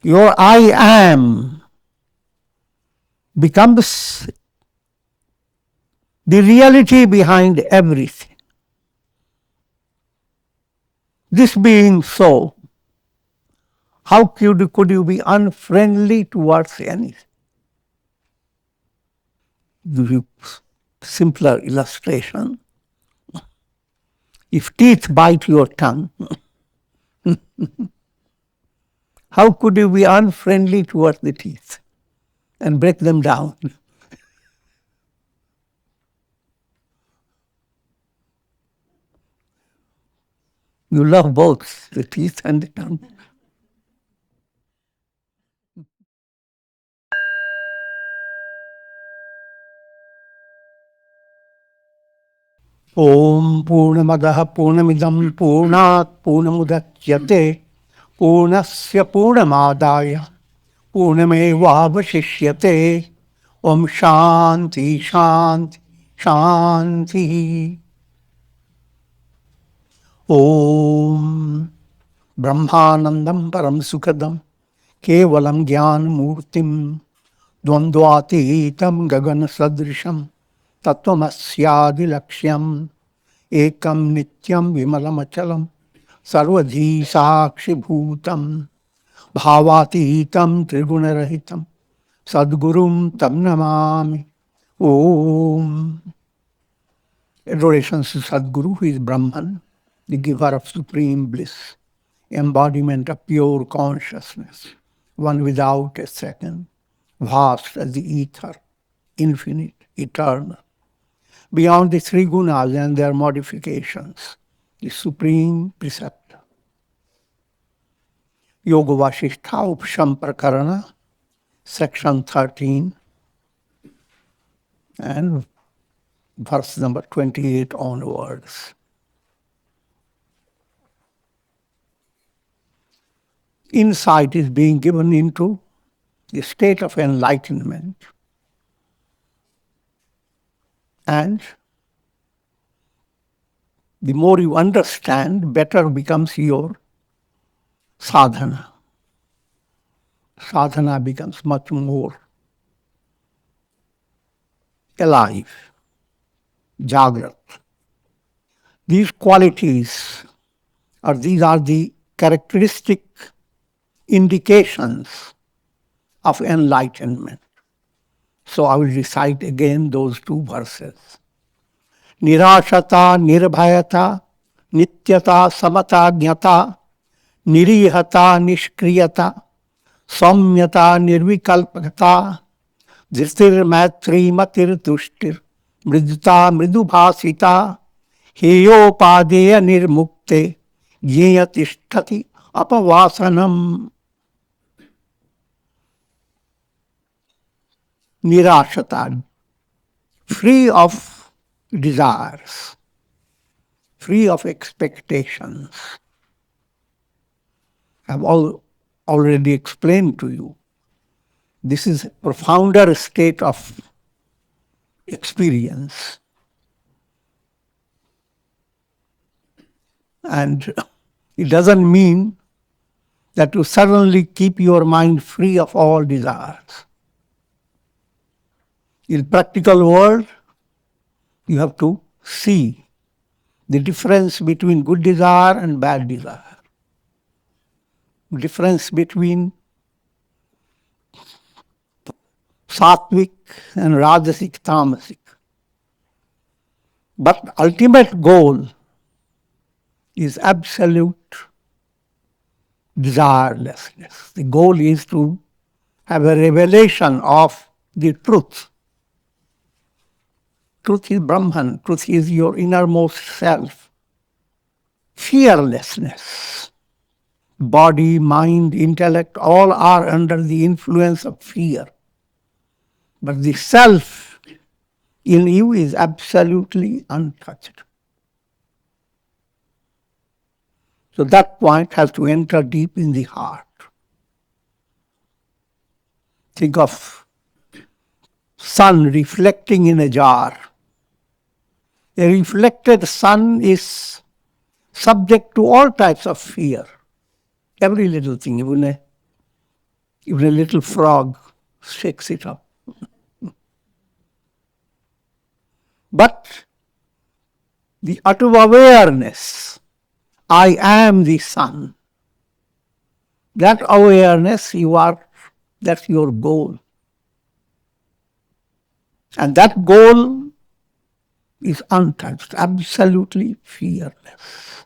Your I am becomes the reality behind everything. This being so, how could you be unfriendly towards anything? Give you simpler illustration. If teeth bite your tongue, how could you be unfriendly towards the teeth and break them down? You love both the teeth and the tongue. Om Purnamadaha Purnamidam Purnat Purnamudachyate Purnasya Purnamadaya Purnamevavashishyate Om Shanti Shanti Shanti. Om Brahmanandam Param Sukhadam Kevalam Gyan Murtim Dvandvatitam Gagan Sadrisham Tattvamasyaadi Lakshyam Ekam Nityam Vimalamachalam Sarvadhi Sakshi Bhutam Bhavatitam Trigunarahitam Sadgurum Tam Namami. Om. Adorations to Sadguru, who is Brahman, the giver of supreme bliss, embodiment of pure consciousness, one without a second, vast as the ether, infinite, eternal, beyond the three gunas and their modifications, the supreme preceptor. Yoga Vasistha Upasham Prakarana, section 13, and verse number 28 onwards. Insight is being given into the state of enlightenment. And the more you understand, better becomes your sadhana. Sadhana becomes much more alive, jagrat. These qualities, or these are the characteristic indications of enlightenment. So I will recite again those two verses. Nirashata, nirbhayata, nityata, samata, jnata, nirihata, nishkriyata, samyata, nirvikalpata, dhritir, maitri, matir, tushtir, mridita, mridubhasita, heyopadeya nirmukte, jneyatishthati, apavasanam. Nirashata, free of desires, free of expectations. I've already explained to you. This is a profounder state of experience. And it doesn't mean that you suddenly keep your mind free of all desires. In practical world, you have to see the difference between good desire and bad desire. Difference between sattvic and rajasic, tamasic. But ultimate goal is absolute desirelessness. The goal is to have a revelation of the truth. Truth is Brahman. Truth is your innermost self. Fearlessness. Body, mind, intellect, all are under the influence of fear. But the self in you is absolutely untouched. So that point has to enter deep in the heart. Think of sun reflecting in a jar. A reflected sun is subject to all types of fear. Every little thing, even a Even a little frog shakes it up. But the utter awareness, I am the sun, that awareness that's your goal. And that goal is untouched, absolutely fearless.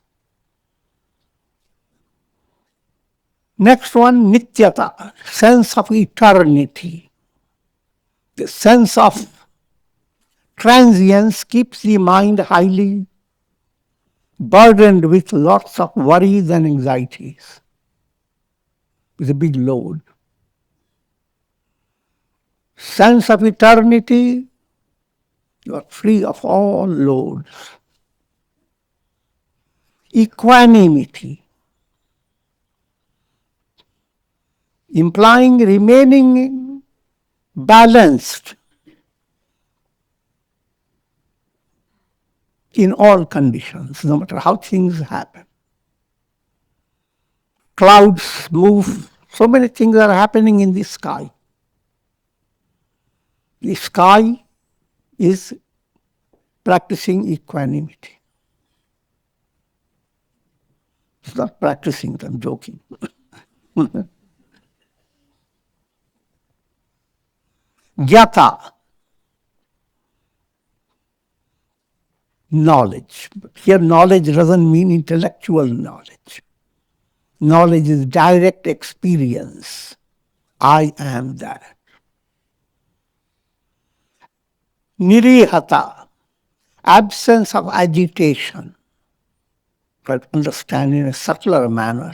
Next one, nityata, sense of eternity. The sense of transience keeps the mind highly burdened with lots of worries and anxieties, with a big load. Sense of eternity, you are free of all loads. Equanimity, implying remaining balanced in all conditions, no matter how things happen. Clouds move, so many things are happening in the sky. The sky is practicing equanimity. It's not practicing it, I'm joking. Jnata, knowledge. But here knowledge doesn't mean intellectual knowledge. Knowledge is direct experience. I am that. Nirihata, absence of agitation. But understand in a subtler manner.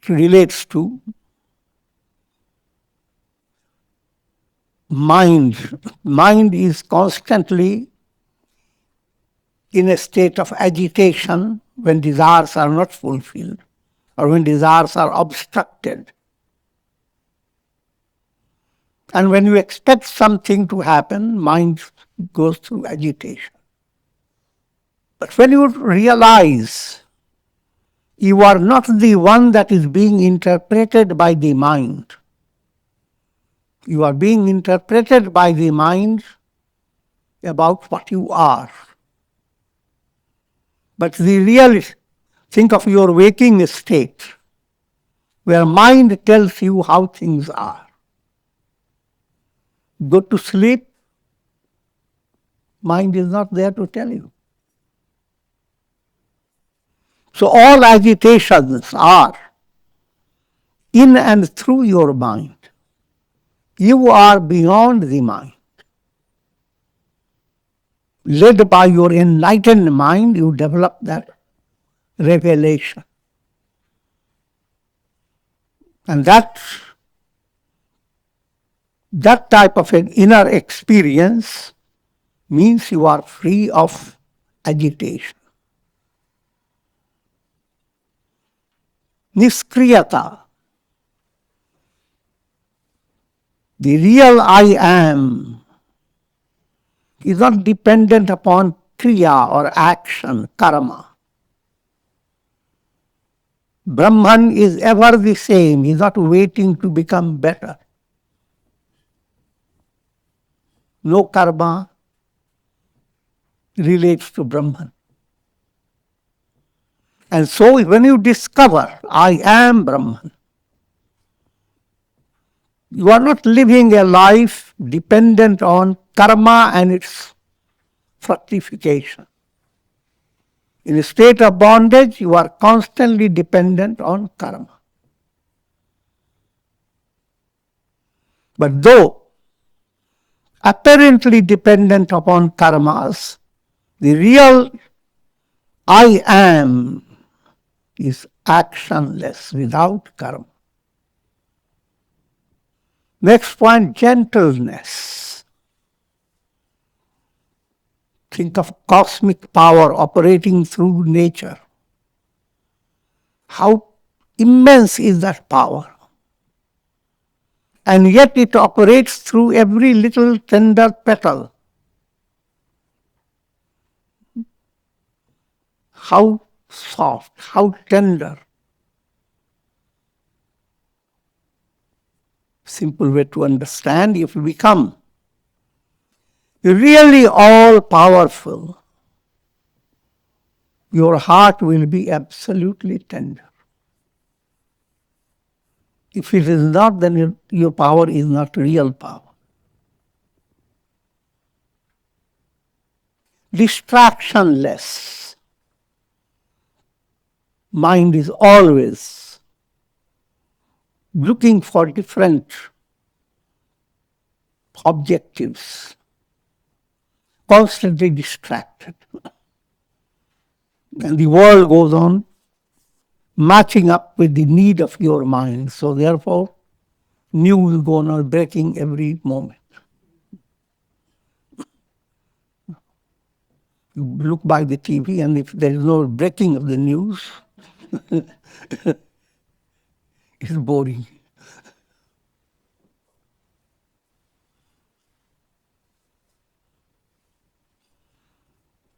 It relates to mind. Mind is constantly in a state of agitation when desires are not fulfilled or when desires are obstructed. And when you expect something to happen, mind goes through agitation. But when you realize you are not the one that is being interpreted by the mind, you are being interpreted by the mind about what you are. But the real, think of your waking state, where mind tells you how things are. Go to sleep, mind is not there to tell you. So all agitations are in and through your mind. You are beyond the mind. Led by your enlightened mind, you develop that revelation. And that type of an inner experience means you are free of agitation. Niskriyata, the real I am, is not dependent upon kriya or action, karma. Brahman is ever the same. He is not waiting to become better. No karma relates to Brahman. And so when you discover, I am Brahman, you are not living a life dependent on karma and its fructification. In a state of bondage, you are constantly dependent on karma. But though apparently dependent upon karmas, the real I am is actionless, without karma. Next point, gentleness. Think of cosmic power operating through nature. How immense is that power? And yet it operates through every little tender petal. How soft, how tender. Simple way to understand, if you become really all powerful, your heart will be absolutely tender. If it is not, then your power is not real power. Distractionless. Mind is always looking for different objectives, constantly distracted. And the world goes on matching up with the need of your mind. So therefore, news go on breaking every moment. You look by the TV, and if there is no breaking of the news, it's boring.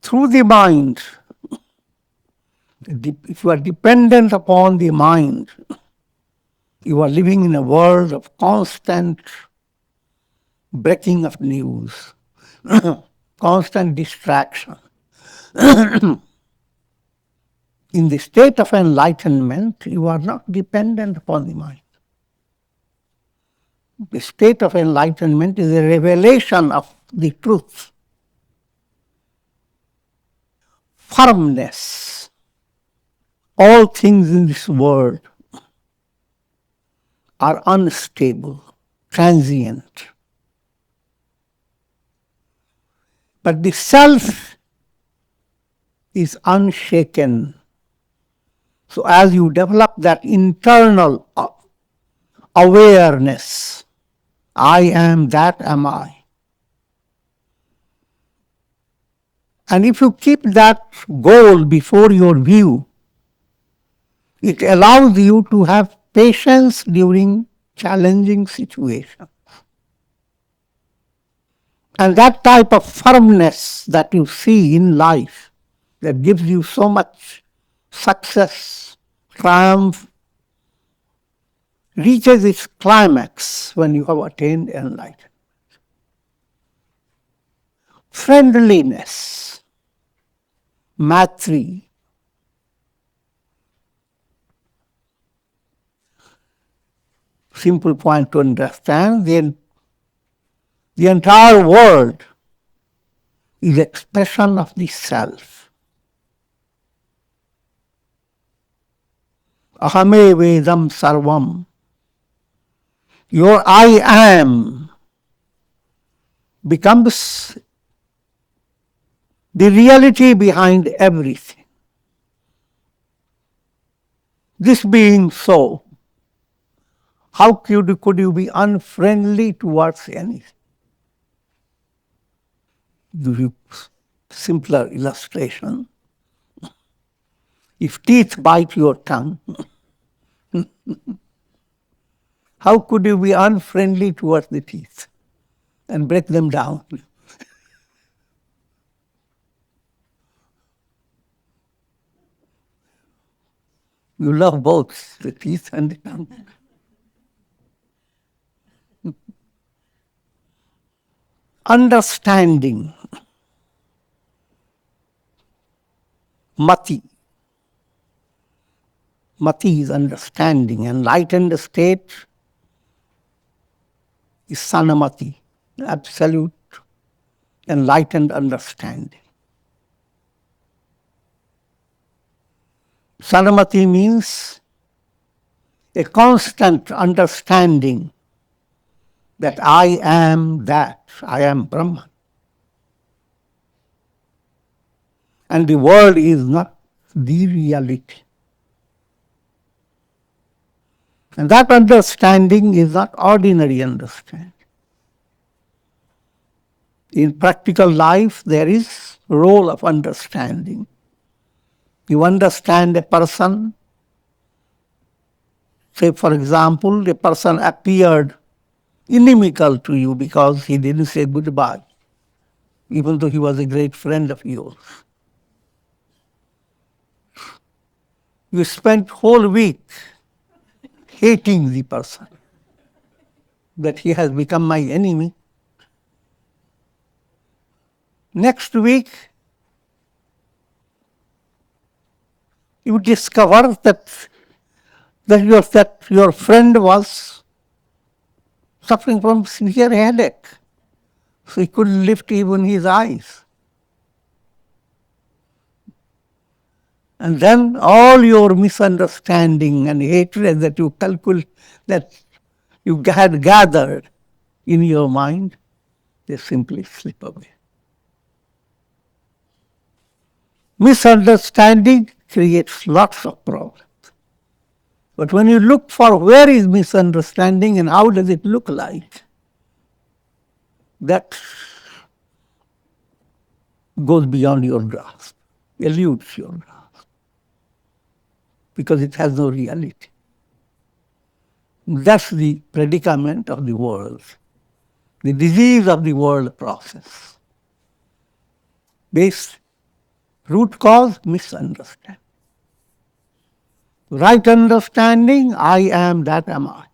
Through the mind, if you are dependent upon the mind, you are living in a world of constant breaking of news, constant distraction. In the state of enlightenment, you are not dependent upon the mind. The state of enlightenment is a revelation of the truth. Firmness. All things in this world are unstable, transient. But the self is unshaken. So as you develop that internal awareness, I am, that am I. And if you keep that goal before your view, it allows you to have patience during challenging situations. And that type of firmness that you see in life, that gives you so much success, triumph, reaches its climax when you have attained enlightenment. Friendliness, matri. Simple point to understand, the entire world is expression of the self. Ahame vedam sarvam. Your I am becomes the reality behind everything. This being so, how could you be unfriendly towards anything? Give you simpler illustration. If teeth bite your tongue, how could you be unfriendly towards the teeth and break them down? You love both the teeth and the tongue. Understanding, mati. Mati is understanding. Enlightened state is sanamati, absolute enlightened understanding. Sanamati means a constant understanding that I am that, I am Brahman. And the world is not the reality. And that understanding is not ordinary understanding. In practical life, there is a role of understanding. You understand a person, say for example, a person appeared inimical to you because he didn't say goodbye, even though he was a great friend of yours. You spent whole week hating the person. that he has become my enemy. Next week, you discover that your friend was suffering from severe headache. So he couldn't lift even his eyes. And then all your misunderstanding and hatred that you had gathered in your mind, they simply slip away. Misunderstanding creates lots of problems. But when you look for where is misunderstanding and how does it look like, that goes beyond your grasp, eludes your grasp, because it has no reality. That's the predicament of the world, the disease of the world process. Base, root cause, misunderstanding. Right understanding, I am, that am I.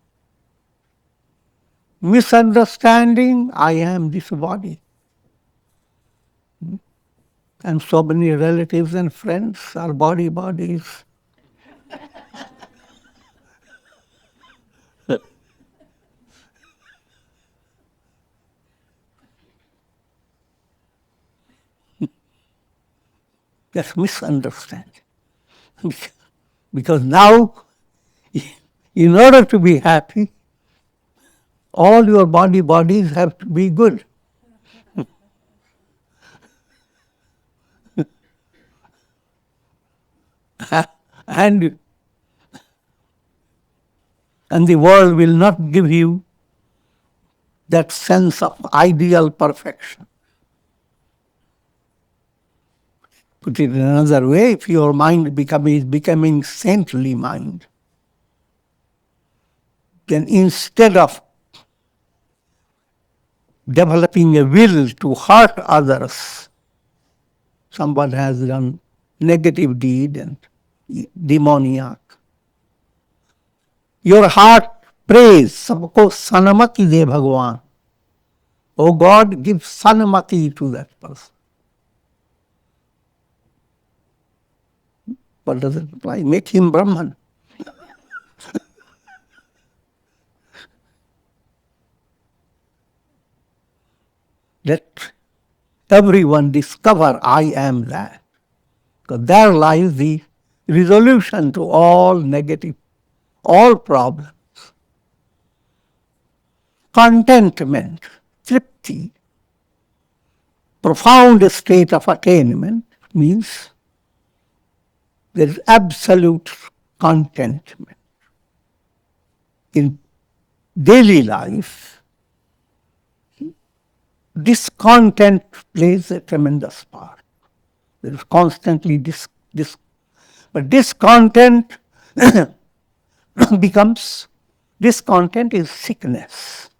Misunderstanding, I am this body. And so many relatives and friends are bodies. That's misunderstanding. Because now, in order to be happy, all your bodies have to be good. and the world will not give you that sense of ideal perfection. Put it in another way, if your mind is becoming saintly mind, then instead of developing a will to hurt others, someone has done negative deed and demoniac, your heart prays, sabko sanamati de Bhagwan. Oh God, give sanamati to that person. What does it imply? Make him Brahman. Let everyone discover I am that. Because there lies the resolution to all negative, all problems. Contentment, tripti, profound state of attainment means there is absolute contentment. In daily life, discontent plays a tremendous part. There is constantly but discontent discontent is sickness.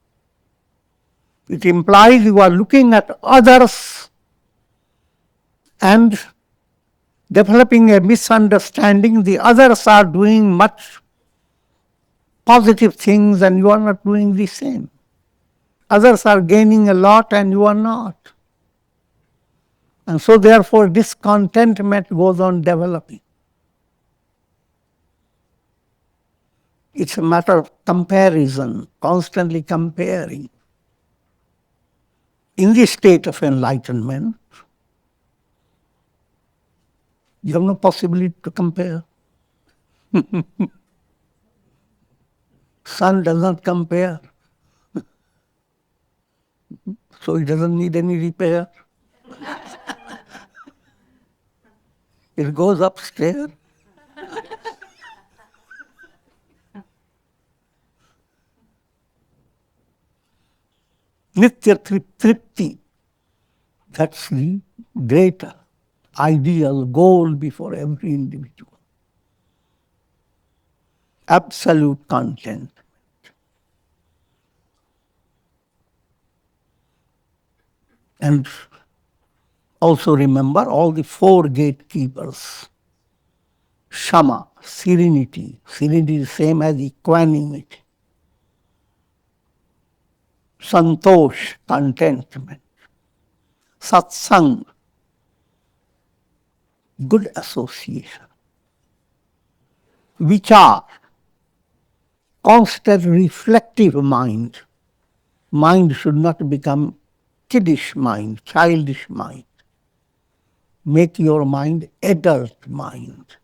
It implies you are looking at others and developing a misunderstanding. The others are doing much positive things and you are not doing the same. Others are gaining a lot and you are not. And so therefore discontentment goes on developing. It's a matter of comparison, constantly comparing. In this state of enlightenment, you have no possibility to compare. Sun does not compare. So it doesn't need any repair. It goes upstairs. Nitya tripti. That's the great ideal goal before every individual. Absolute content. And also remember all the four gatekeepers. Shama, serenity. Serenity is the same as equanimity. santosh, contentment, satsang, good association, vichar, constant reflective mind. Mind should not become kiddish mind, childish mind. Make your mind adult mind.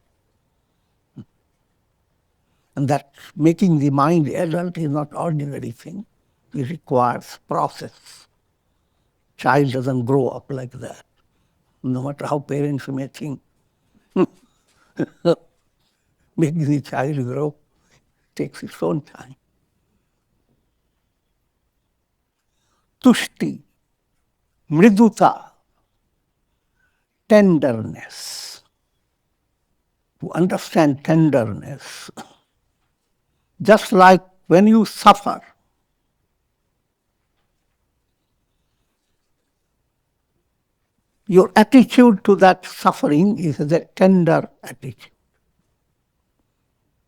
And that making the mind adult is not ordinary thing. It requires process. Child doesn't grow up like that. No matter how parents may think. Making the child grow takes its own time. Tushti, mriduta, tenderness. To understand tenderness, just like when you suffer, your attitude to that suffering is a tender attitude.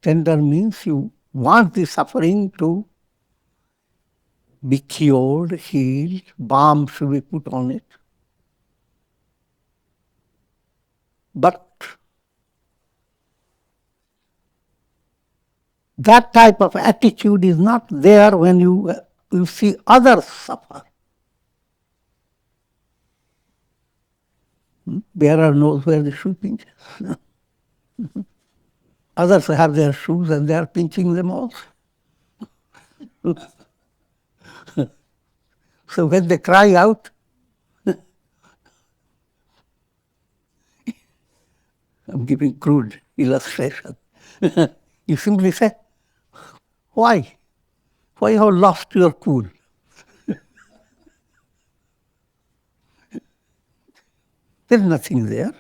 Tender means you want the suffering to be cured, healed, balm should be put on it. But that type of attitude is not there when you see others suffer. Bearer knows where the shoe pinches. Others have their shoes and they are pinching them also. So when they cry out, I'm giving crude illustration. You simply say, why? Why you have lost your cool? There's nothing there.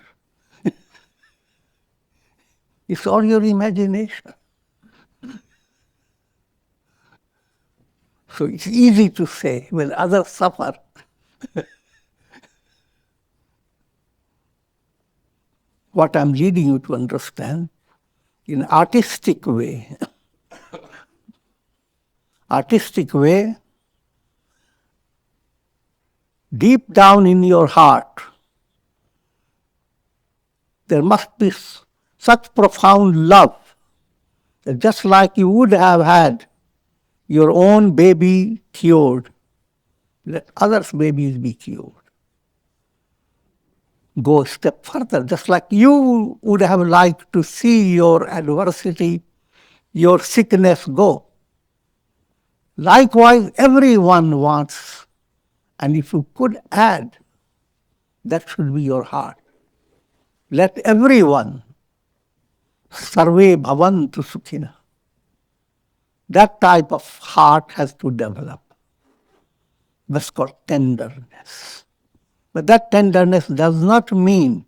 It's all your imagination. So it's easy to say when others suffer. What I'm leading you to understand in artistic way, deep down in your heart, there must be such profound love that just like you would have had your own baby cured, let others' babies be cured. Go a step further, just like you would have liked to see your adversity, your sickness go. Likewise, everyone wants, and if you could add, that should be your heart. Let everyone sarve bhavantu sukhina. That type of heart has to develop. That's called tenderness. But that tenderness does not mean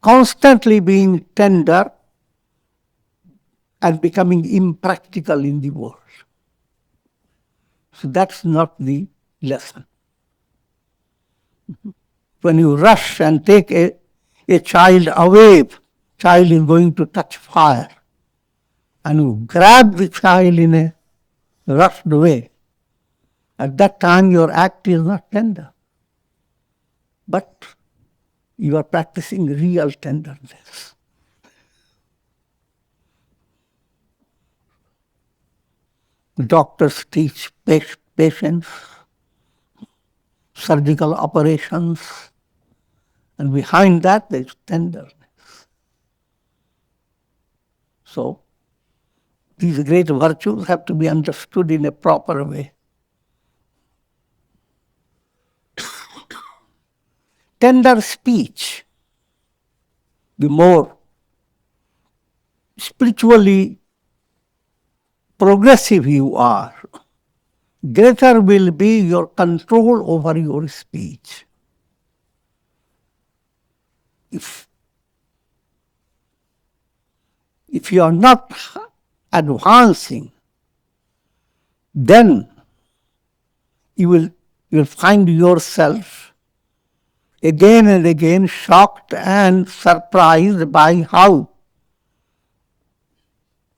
constantly being tender and becoming impractical in the world. So that's not the lesson. When you rush and take a child away, child is going to touch fire, and you grab the child in a rushed way, at that time your act is not tender. But you are practicing real tenderness. Doctors teach patience, surgical operations, and behind that there is tenderness. So, these great virtues have to be understood in a proper way. Tender speech, the more spiritually progressive you are, greater will be your control over your speech. If you are not advancing, then you will find yourself again and again shocked and surprised by how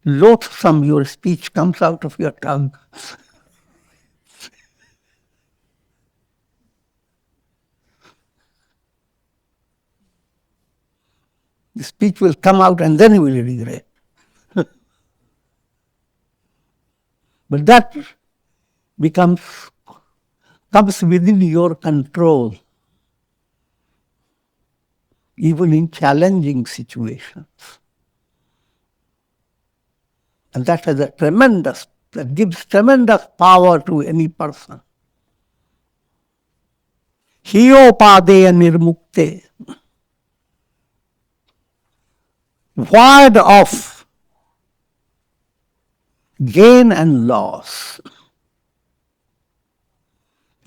loathsome your speech comes out of your tongue. The speech will come out and then you will regret. But that comes within your control, even in challenging situations. And that gives tremendous power to any person. Hiyopade nirmukte. Void of gain and loss.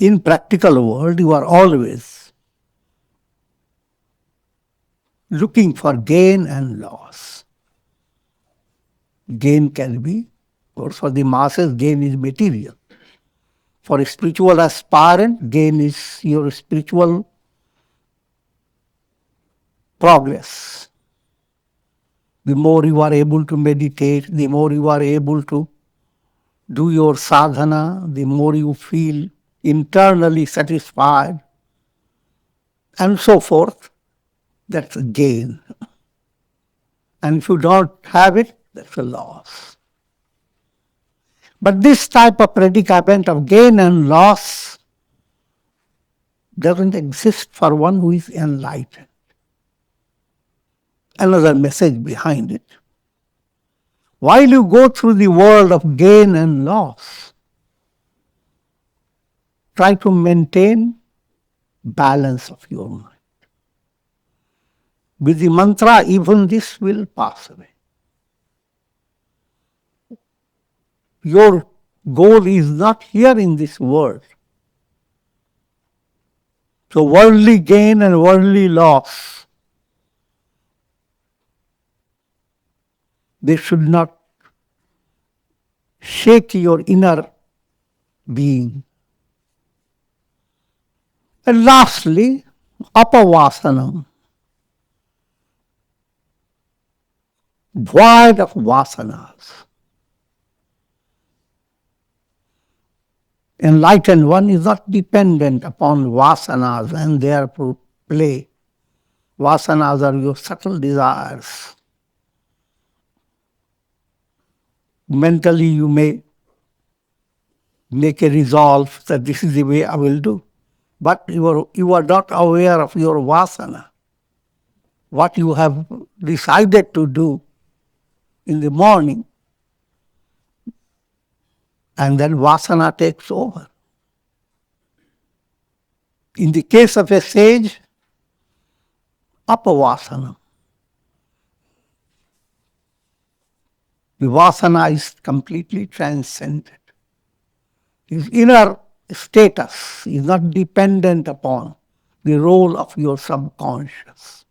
In practical world, you are always looking for gain and loss. Gain can be, of course, for the masses, gain is material. For a spiritual aspirant, gain is your spiritual progress. The more you are able to meditate, the more you are able to do your sadhana, the more you feel internally satisfied, and so forth. That's a gain. And if you don't have it, that's a loss. But this type of predicament of gain and loss doesn't exist for one who is enlightened. Another message behind it. While you go through the world of gain and loss, try to maintain balance of your mind. With the mantra, even this will pass away. Your goal is not here in this world. So worldly gain and worldly loss, they should not shake your inner being. And lastly, apavasanam, void of vasanas. Enlightened one is not dependent upon vasanas and their play. Vasanas are your subtle desires. Mentally you may make a resolve that this is the way I will do. But you are not aware of your vasana, what you have decided to do in the morning. And then vasana takes over. In the case of a sage, apavasana. The vasana is completely transcended. His inner status is not dependent upon the role of your subconscious.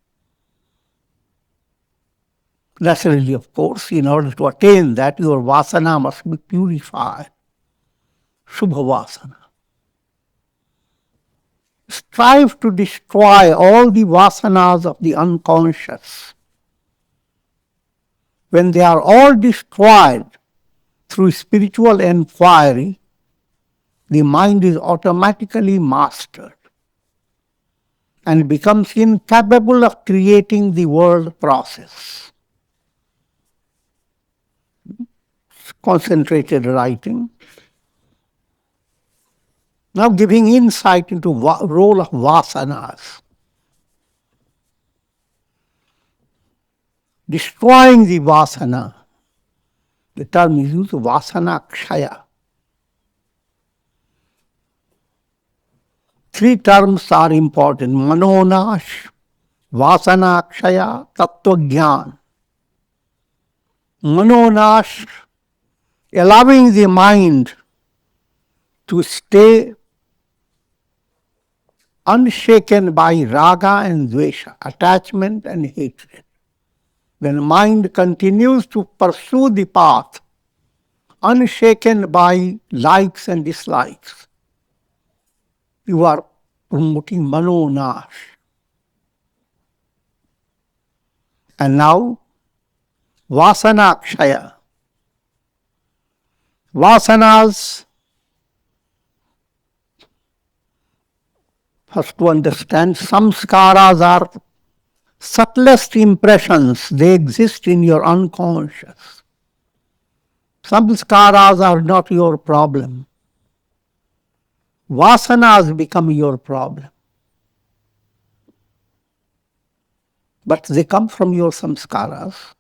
Naturally, of course, in order to attain that, your vasana must be purified. Shubha vasana. Strive to destroy all the vasanas of the unconscious. When they are all destroyed through spiritual inquiry, the mind is automatically mastered and becomes incapable of creating the world process. Concentrated writing. Now giving insight into role of vasanas. Destroying the vasana. The term is used, vasana kshaya. Three terms are important: manonash, vasana kshaya, tattva jnana. Manonash, allowing the mind to stay unshaken by raga and dvesha, attachment and hatred. When mind continues to pursue the path, unshaken by likes and dislikes, you are promoting manonash. And now, vasana kshaya. Vasanas, first to understand, samskaras are subtlest impressions. They exist in your unconscious. Samskaras are not your problem. Vasanas become your problem. But they come from your samskaras.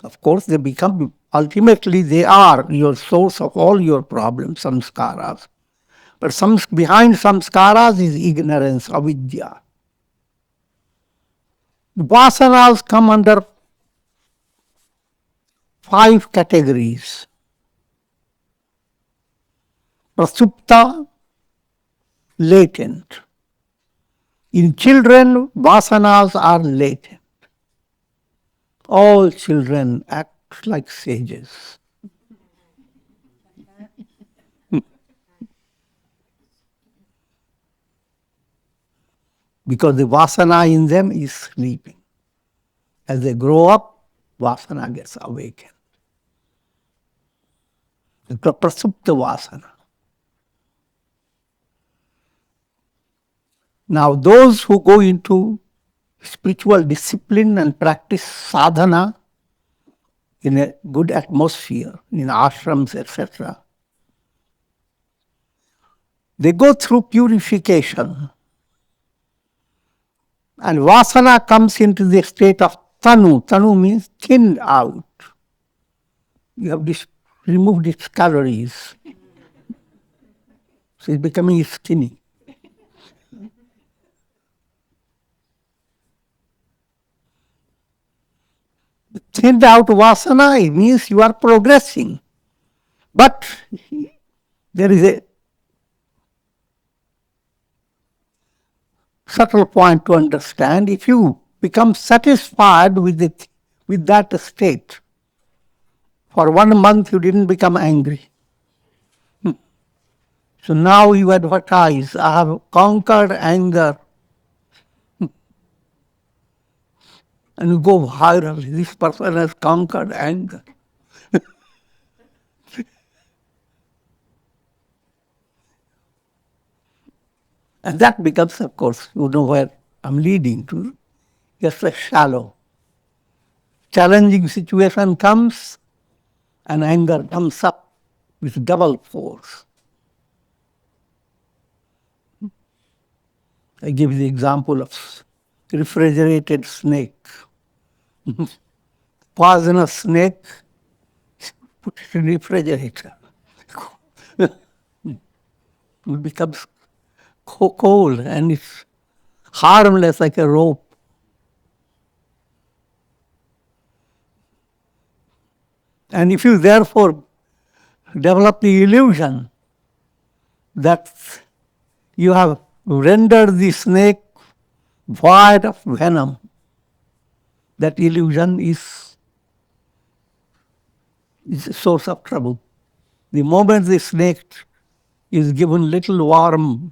Of course, they become, ultimately, they are your source of all your problems, samskaras. But behind samskaras is ignorance, avidya. Vasanas come under 5 categories. Prasupta, latent. In children, vasanas are latent. All children act like sages. Because the vasana in them is sleeping. As they grow up, vasana gets awakened. The prasupta vasana. Now, those who go into spiritual discipline and practice sadhana in a good atmosphere, in ashrams, etc., they go through purification. And vasana comes into the state of tanu. Tanu means thinned out. You have removed its calories. So it's becoming skinny. Thinned out vasana, it means you are progressing. But there is a subtle point to understand. If you become satisfied with that state, for 1 month you didn't become angry. So now you advertise, I have conquered anger. And you go viral, this person has conquered anger. And that becomes, of course, you know where I'm leading to, just a shallow. Challenging situation comes, and anger comes up with double force. I give the example of refrigerated snake. Poisonous snake, put it in refrigerator. It becomes cold and it's harmless like a rope. And if you therefore develop the illusion that you have rendered the snake void of venom, that illusion is a source of trouble. The moment the snake is given little warm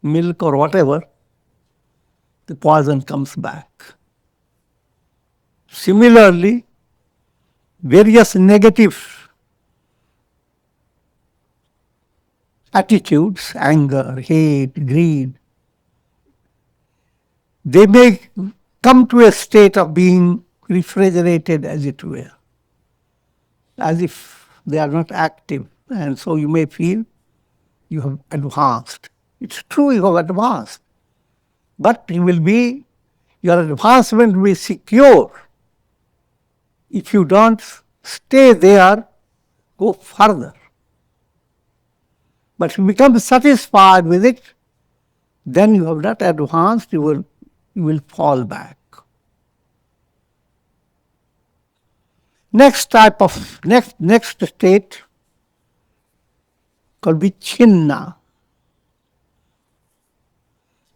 milk or whatever, the poison comes back. Similarly, various negative attitudes, anger, hate, greed, they may come to a state of being refrigerated, as it were, as if they are not active. And so you may feel you have advanced. It's true, you have advanced. But your advancement will be secure if you don't stay there, go further. But if you become satisfied with it, then you have not advanced, you will fall back. Next state called vichinna.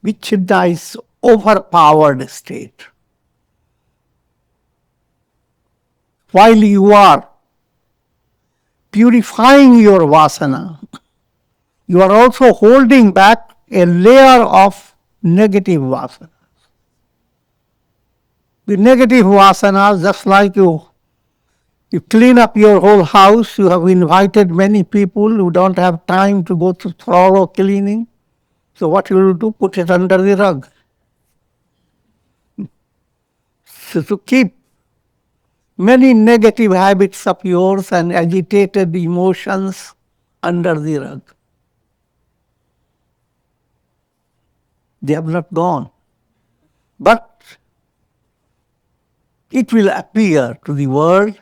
Vichinna is overpowered state. While you are purifying your vasana, you are also holding back a layer of negative vasana. The negative vasanas, just like you clean up your whole house, you have invited many people who don't have time to go through thorough cleaning. So what you will do? Put it under the rug. So to keep many negative habits of yours and agitated emotions under the rug. They have not gone. But it will appear to the world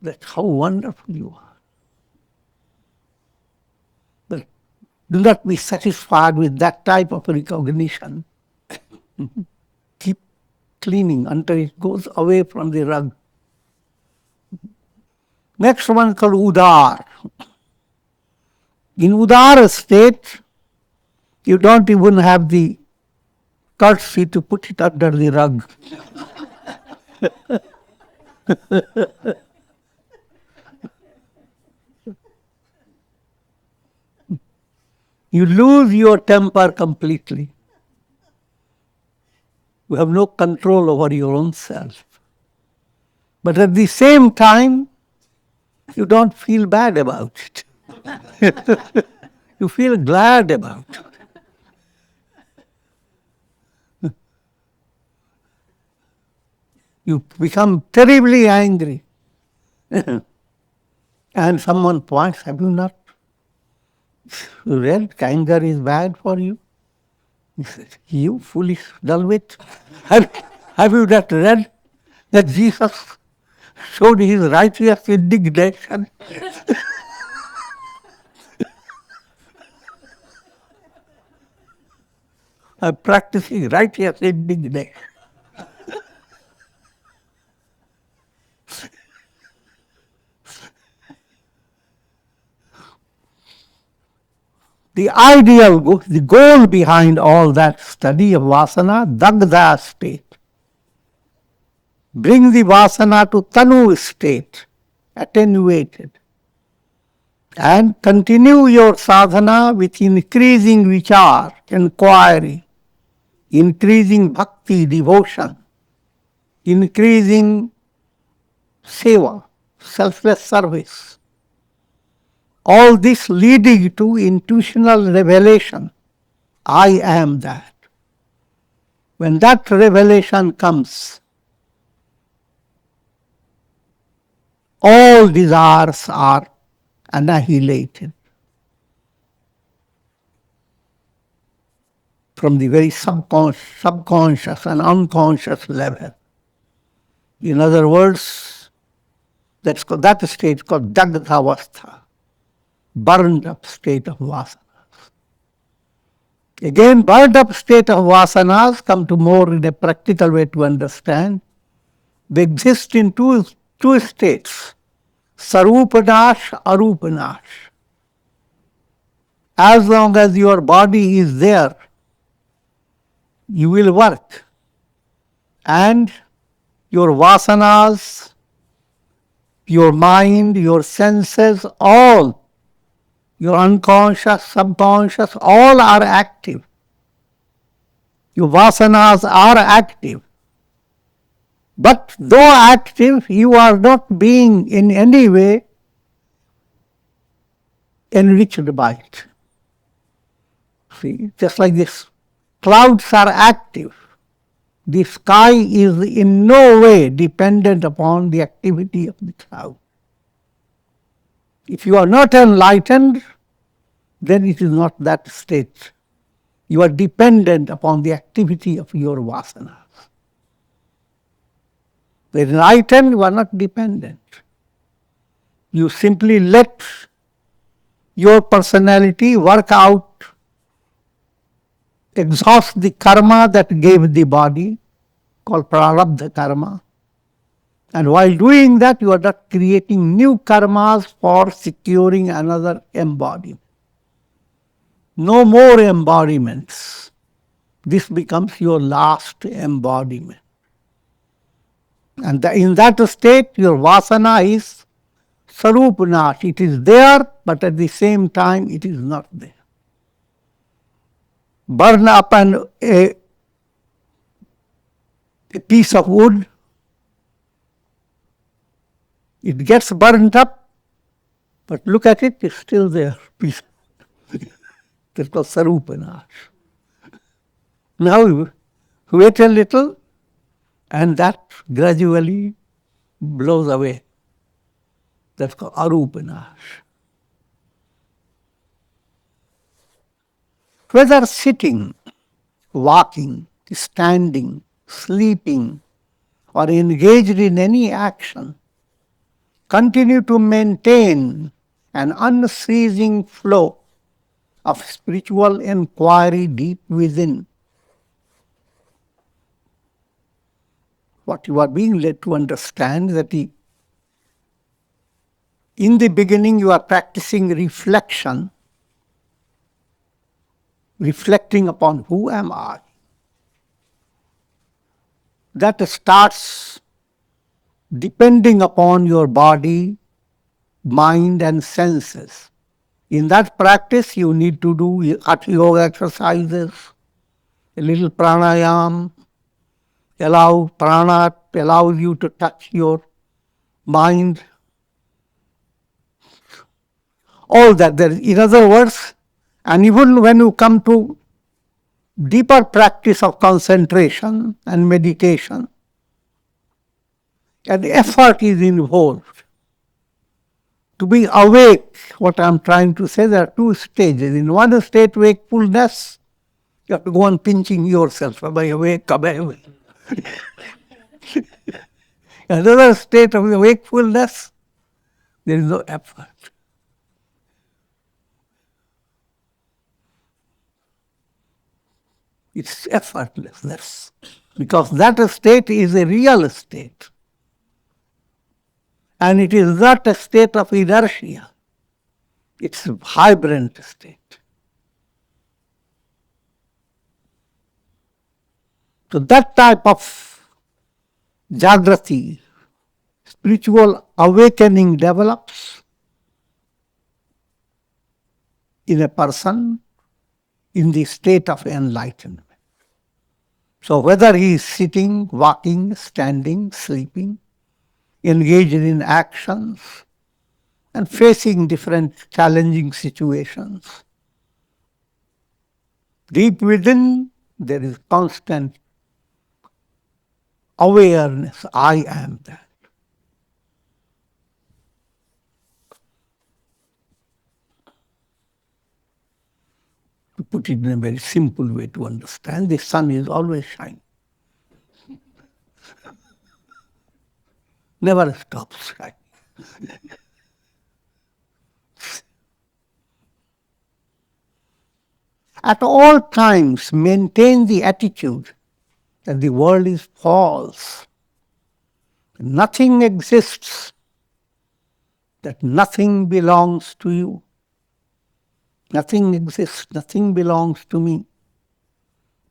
that how wonderful you are. But do not be satisfied with that type of recognition. Keep cleaning until it goes away from the rug. Next one called Udar. In Udar state, you don't even have the courtesy to put it under the rug. You lose your temper completely. You have no control over your own self. But at the same time, you don't feel bad about it. You feel glad about it. You become terribly angry. And someone points, have you not read anger is bad for you? He says, you foolish dullwit. Have you not read that Jesus showed his righteous indignation? I'm practicing righteous indignation. The ideal, the goal behind all that study of vasana, dagdha state. Bring the vasana to tanu state, attenuated. And continue your sadhana with increasing vichar, inquiry, increasing bhakti, devotion, increasing seva, selfless service. All this leading to intuitional revelation. I am that. When that revelation comes, all desires are annihilated from the very subconscious and unconscious level. In other words, that state called Dagdhavastha, burned up state of vasanas. Again, burned up state of vasanas, come to more in a practical way to understand. They exist in two states, sarupanash, arupanash. As long as your body is there, you will work. And your vasanas, your mind, your senses, all, your unconscious, subconscious, all are active. Your vasanas are active. But though active, you are not being in any way enriched by it. See, just like this, clouds are active. The sky is in no way dependent upon the activity of the cloud. If you are not enlightened, then it is not that state. You are dependent upon the activity of your vasanas. The enlightened, you are not dependent. You simply let your personality work out, exhaust the karma that gave the body, called prarabdha karma. And while doing that, you are not creating new karmas for securing another embodiment. No more embodiments. This becomes your last embodiment. And in that state, your vasana is sarupanash. It is there, but at the same time, it is not there. Burn up and A piece of wood, it gets burnt up, but look at it, it's still there. Piece. That was Sarupana. Now wait a little, and that gradually blows away. That's called arupanash. Whether sitting, walking, standing, sleeping, or engaged in any action, continue to maintain an unceasing flow of spiritual inquiry deep within. What you are being led to understand that in the beginning you are practicing reflection, reflecting upon who am I. That starts depending upon your body, mind and senses. In that practice you need to do hatha yoga exercises, a little pranayam, prana allows you to touch your mind. All that. In other words, and even when you come to deeper practice of concentration and meditation, an effort is involved. To be awake, what I'm trying to say, there are two stages. In one state, wakefulness, you have to go on pinching yourself. Am I awake? Am I awake? Another state of wakefulness, there is no effort. It's effortlessness. Because that state is a real state. And it is not a state of inertia. It's a vibrant state. So that type of jagrati, spiritual awakening develops in a person in the state of enlightenment. So whether he is sitting, walking, standing, sleeping, engaged in actions, and facing different challenging situations, deep within there is constant awareness, I am that. To put it in a very simple way to understand, the sun is always shining. Never stops shining. At all times, maintain the attitude that the world is false. Nothing exists, that nothing belongs to you. Nothing exists, nothing belongs to me.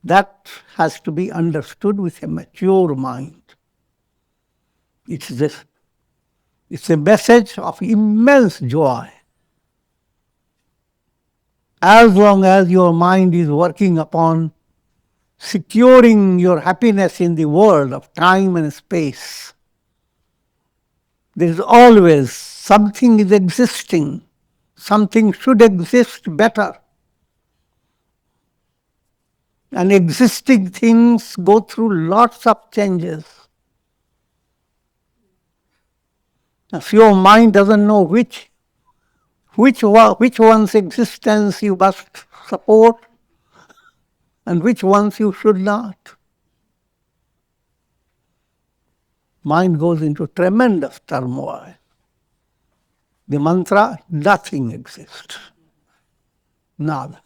That has to be understood with a mature mind. It's a message of immense joy. As long as your mind is working upon securing your happiness in the world of time and space, there is always something is existing. Something should exist better. And existing things go through lots of changes. If your mind doesn't know which one's existence you must support and which ones you should not, mind goes into tremendous turmoil. The mantra, nothing exists. Nada.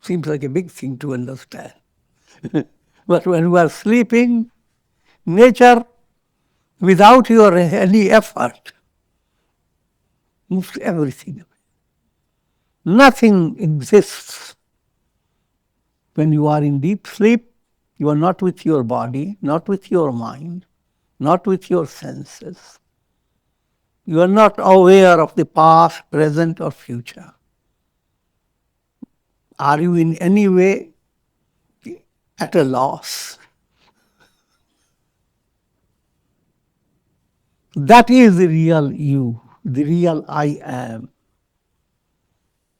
Seems like a big thing to understand. But when you are sleeping, nature, without your any effort, moves everything away. Nothing exists. When you are in deep sleep, you are not with your body, not with your mind, not with your senses. You are not aware of the past, present, or future. Are you in any way at a loss? That is the real you, the real I am.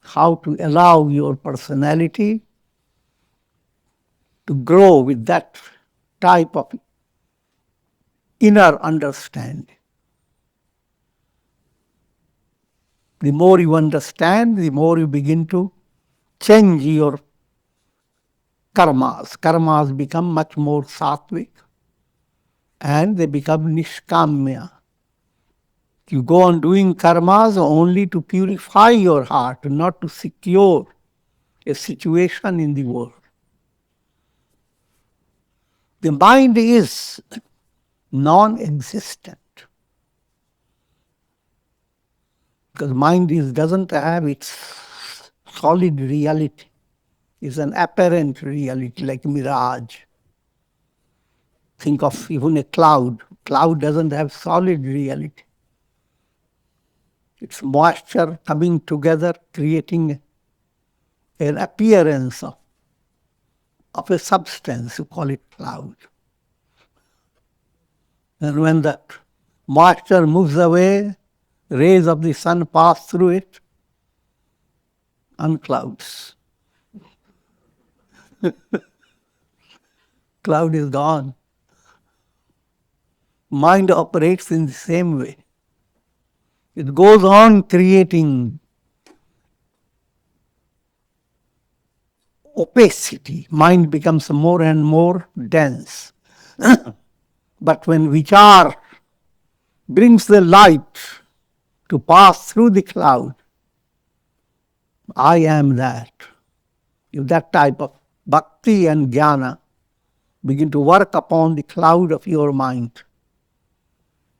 How to allow your personality to grow with that type of inner understanding. The more you understand, the more you begin to change your karmas. Karmas become much more sattvic and they become nishkamya. You go on doing karmas only to purify your heart, not to secure a situation in the world. The mind is non-existent because mind doesn't have its solid reality. It's an apparent reality like mirage. Think of even a cloud. Cloud doesn't have solid reality. It's moisture coming together, creating an appearance of a substance. You call it cloud. And when that moisture moves away, rays of the sun pass through it, unclouds. Cloud is gone. Mind operates in the same way. It goes on creating opacity. Mind becomes more and more dense. But when vichar brings the light to pass through the cloud, I am that. If that type of bhakti and jnana begin to work upon the cloud of your mind,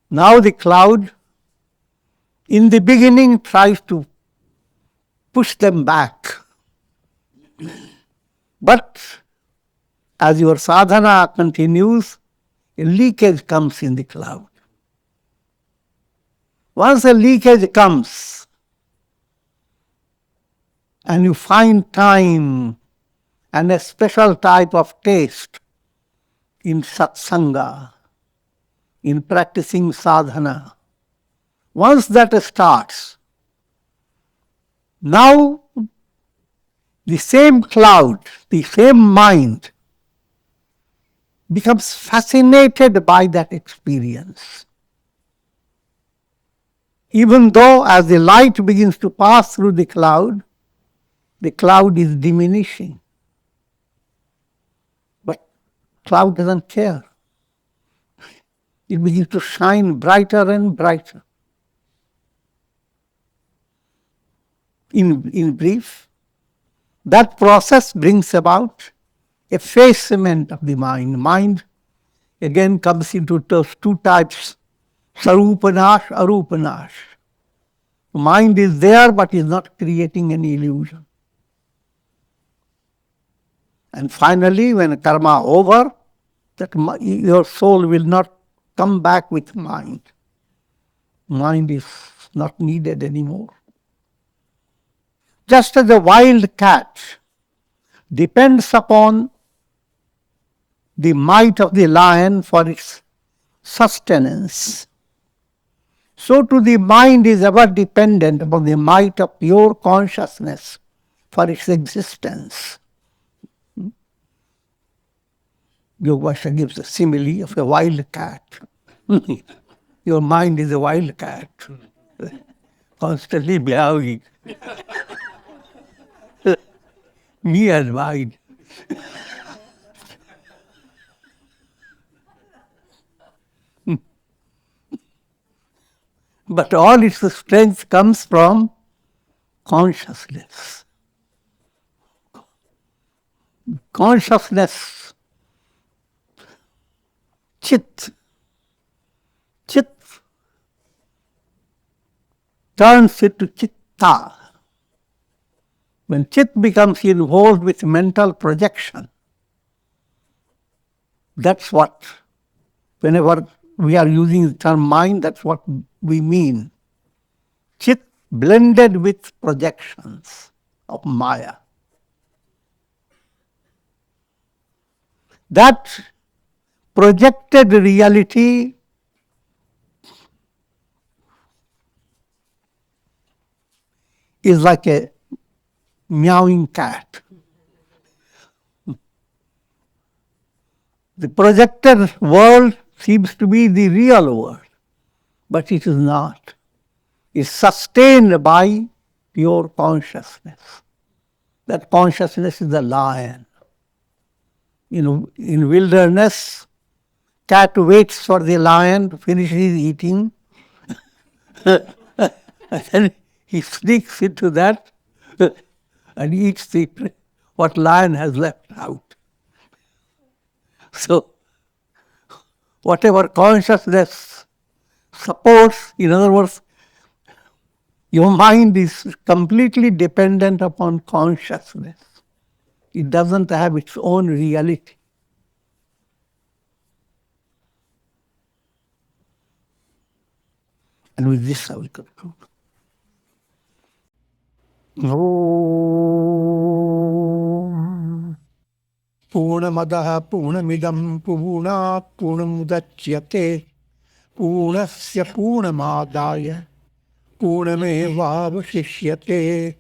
now the cloud in the beginning tries to push them back. But as your sadhana continues, a leakage comes in the cloud. Once a leakage comes, and you find time and a special type of taste in satsanga, in practicing sadhana, once that starts, now the same cloud, the same mind becomes fascinated by that experience. Even though as the light begins to pass through the cloud is diminishing. But cloud doesn't care. It begins to shine brighter and brighter. In brief, that process brings about effacement of the mind. Mind again comes into those two types, sarupanash, arupanash. Mind is there but is not creating any illusion. And finally, when karma over, that your soul will not come back with mind. Mind is not needed anymore. Just as a wild cat depends upon the might of the lion for its sustenance, so too the mind is ever dependent upon the might of pure consciousness for its existence. Yogasha gives a simile of a wild cat. Your mind is a wild cat, constantly meowing. Me and mine. But all its strength comes from consciousness. Consciousness, chit. Chit turns into chitta. When chit becomes involved with mental projection, that's what, whenever we are using the term mind, that's what we mean. Chit blended with projections of Maya. That projected reality is like a meowing cat. The projected world seems to be the real world, but it is not. It's sustained by pure consciousness. That consciousness is the lion. In wilderness, cat waits for the lion to finish his eating, and then he sneaks into that and eats what lion has left out. So, whatever consciousness supports, in other words, your mind is completely dependent upon consciousness. It doesn't have its own reality. And with this I will conclude. Om Purnamadaha Purnamidam Purnat Purnamudachyate Purnasya Purnamadaya Purnamevavashishyate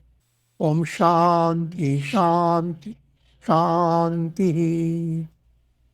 Om Shanti Shanti Shanti.